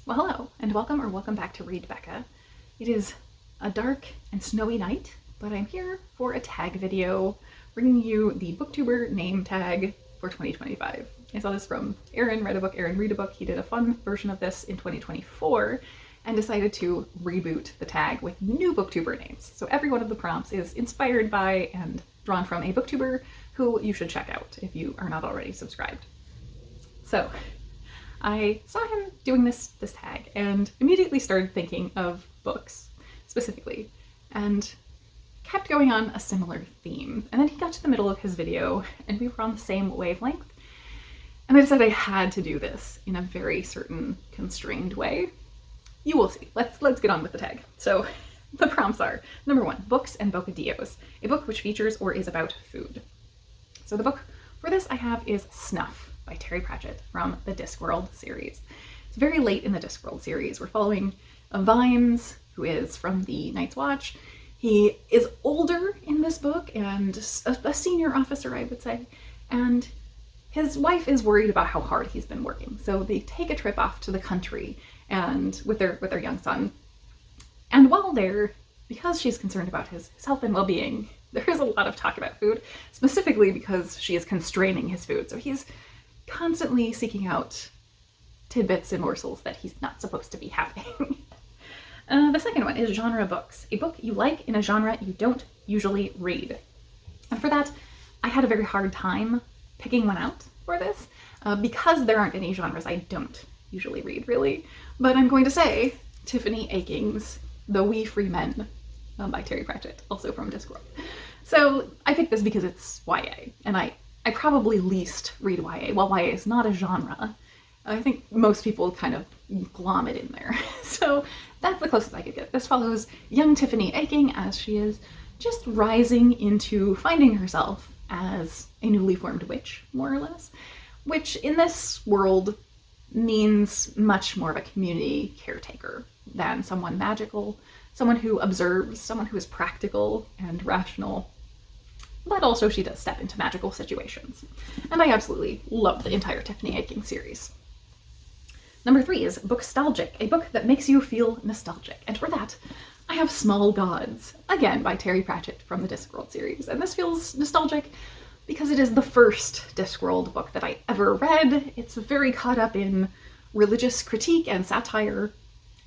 Well, hello, and welcome back to Read Becca. It is a dark and snowy night, but I'm here for a tag video bringing you the Booktuber Name Tag for 2025. I saw this from Aaron Read a Book. He did a fun version of this in 2024 and decided to reboot the tag with new Booktuber names. So every one of the prompts is inspired by and drawn from a Booktuber who you should check out if you are not already subscribed. So I saw him doing this tag and immediately started thinking of books specifically and kept going on a similar theme. And then he got to the middle of his video and we were on the same wavelength. And I decided I had to do this in a very certain constrained way. You will see. Let's get on with the tag. So the prompts are, number 1, books and Bocadillos, a book which features or is about food. So the book for this I have is Snuff by Terry Pratchett from the Discworld series. It's very late in the Discworld series. We're following Vimes, who is from the Night's Watch. He is older in this book and a senior officer, I would say, and his wife is worried about how hard he's been working. So they take a trip off to the country and with their young son. And while there, because she's concerned about his health and well-being, there is a lot of talk about food, specifically because she is constraining his food. So he's constantly seeking out tidbits and morsels that he's not supposed to be having. The second one is genre books, a book you like in a genre you don't usually read. And for that, I had a very hard time picking one out for this because there aren't any genres I don't usually read, really. But I'm going to say Tiffany Aching's The Wee Free Men by Terry Pratchett, also from Discworld. So I picked this because it's YA, and I probably least read YA. While YA is not a genre, I think most people kind of glom it in there. So that's the closest I could get. This follows young Tiffany Aching as she is just rising into finding herself as a newly formed witch, more or less, which in this world means much more of a community caretaker than someone magical, someone who observes, someone who is practical and rational. But also she does step into magical situations. And I absolutely love the entire Tiffany Aching series. Number 3 is Bookstalgic, a book that makes you feel nostalgic. And for that, I have Small Gods, again by Terry Pratchett from the Discworld series. And this feels nostalgic because it is the first Discworld book that I ever read. It's very caught up in religious critique and satire.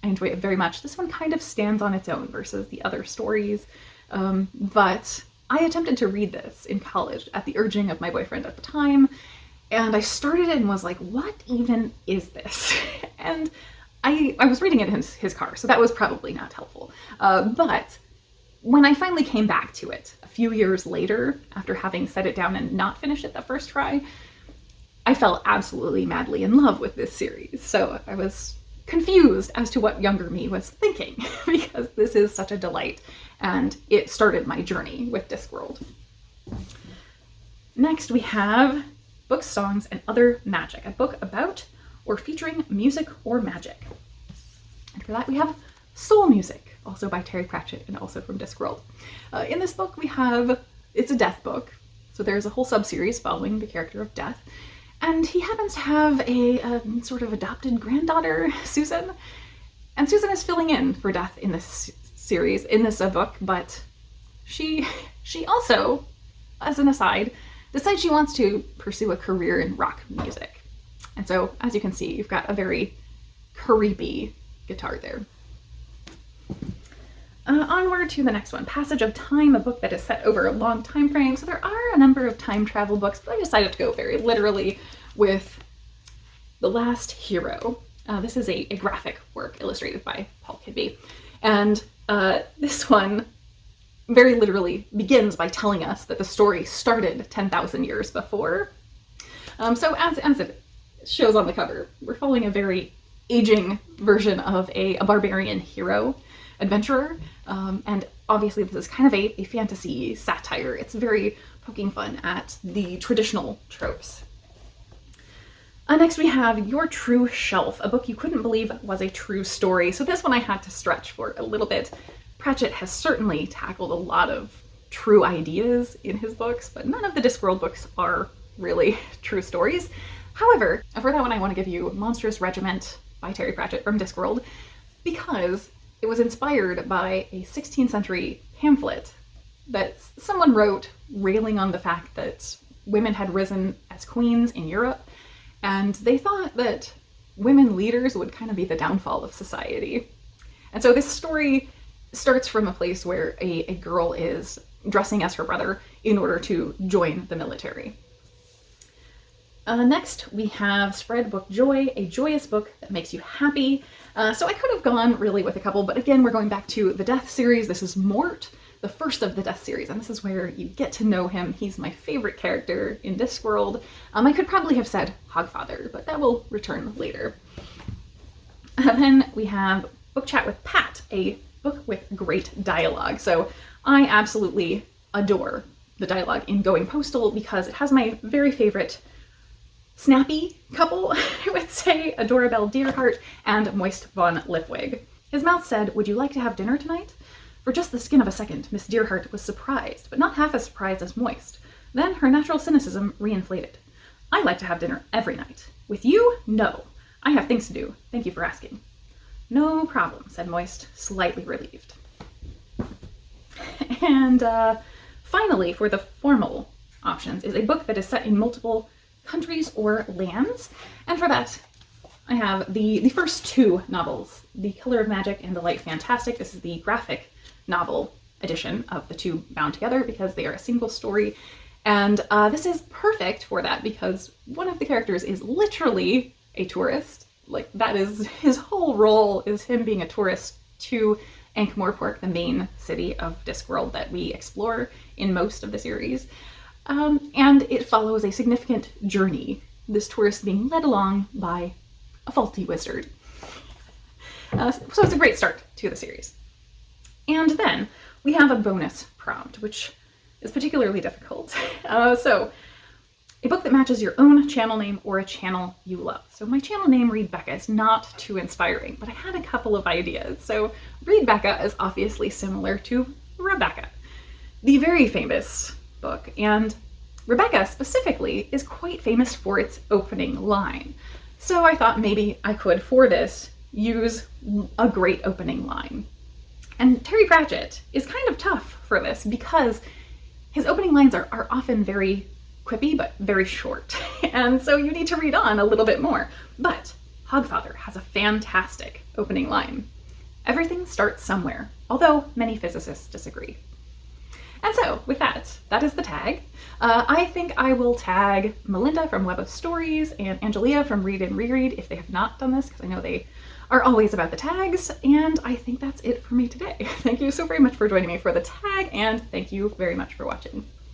I enjoy it very much. This one kind of stands on its own versus the other stories, but I attempted to read this in college at the urging of my boyfriend at the time, and I started it and was like, what even is this? And I was reading it in his car, so that was probably not helpful. But when I finally came back to it a few years later, after having set it down and not finished it the first try, I fell absolutely madly in love with this series. So I was confused as to what younger me was thinking because this is such a delight and it started my journey with Discworld. Next we have Books, Songs, and Other Magic, a book about or featuring music or magic. And for that we have Soul Music, also by Terry Pratchett and also from Discworld. In this book it's a death book, so there's a whole sub-series following the character of Death. And he happens to have a sort of adopted granddaughter, Susan. And Susan is filling in for Death in this series, in this book, but she also, as an aside, decides she wants to pursue a career in rock music. And so, as you can see, you've got a very creepy guitar there. Onward to the next one, Passage of Time, a book that is set over a long time frame. So there are a number of time travel books, but I decided to go very literally with The Last Hero. This is a graphic work illustrated by Paul Kidby. And this one very literally begins by telling us that the story started 10,000 years before. So as it shows on the cover, we're following a very aging version of a barbarian hero adventurer, and obviously this is kind of a fantasy satire. It's very poking fun at the traditional tropes. Next we have Your True Shelf, a book you couldn't believe was a true story. So this one I had to stretch for a little bit. Pratchett has certainly tackled a lot of true ideas in his books, but none of the Discworld books are really true stories. However, for that one I want to give you Monstrous Regiment by Terry Pratchett from Discworld because it was inspired by a 16th century pamphlet that someone wrote railing on the fact that women had risen as queens in Europe, and they thought that women leaders would kind of be the downfall of society. And so this story starts from a place where a girl is dressing as her brother in order to join the military. Next, we have Spread Book Joy, a joyous book that makes you happy. So I could have gone really with a couple, but again, we're going back to the Death series. This is Mort, the first of the Death series, and this is where you get to know him. He's my favorite character in Discworld. I could probably have said Hogfather, but that will return later. Then we have Book Chat with Pat, a book with great dialogue. So I absolutely adore the dialogue in Going Postal because it has my very favorite snappy couple, I would say, Adorabelle Dearheart and Moist von Lipwig. His mouth said, "Would you like to have dinner tonight?" For just the skin of a second, Miss Dearheart was surprised, but not half as surprised as Moist. Then her natural cynicism reinflated. "I like to have dinner every night. With you? No. I have things to do. Thank you for asking." "No problem," said Moist, slightly relieved. And finally, for the formal options, is a book that is set in multiple countries or lands. And for that, I have the first two novels, The Color of Magic and The Light Fantastic. This is the graphic novel edition of the two bound together because they are a single story. And this is perfect for that because one of the characters is literally a tourist. Like, that is his whole role, is him being a tourist to Ankh-Morpork, the main city of Discworld that we explore in most of the series. And it follows a significant journey, this tourist being led along by a faulty wizard. So it's a great start to the series. And then we have a bonus prompt, which is particularly difficult. So a book that matches your own channel name or a channel you love. So my channel name, Read Becca, is not too inspiring, but I had a couple of ideas. So Read Becca is obviously similar to Rebecca, the very famous book. And Rebecca specifically is quite famous for its opening line. So I thought maybe I could, for this, use a great opening line. And Terry Pratchett is kind of tough for this because his opening lines are often very quippy, but very short. And so you need to read on a little bit more. But Hogfather has a fantastic opening line. "Everything starts somewhere, although many physicists disagree." And so with that is the tag. I think I will tag Melinda from Web of Stories and Angelia from Read and Reread if they have not done this, because I know they are always about the tags. And I think that's it for me today. Thank you so very much for joining me for the tag, and thank you very much for watching.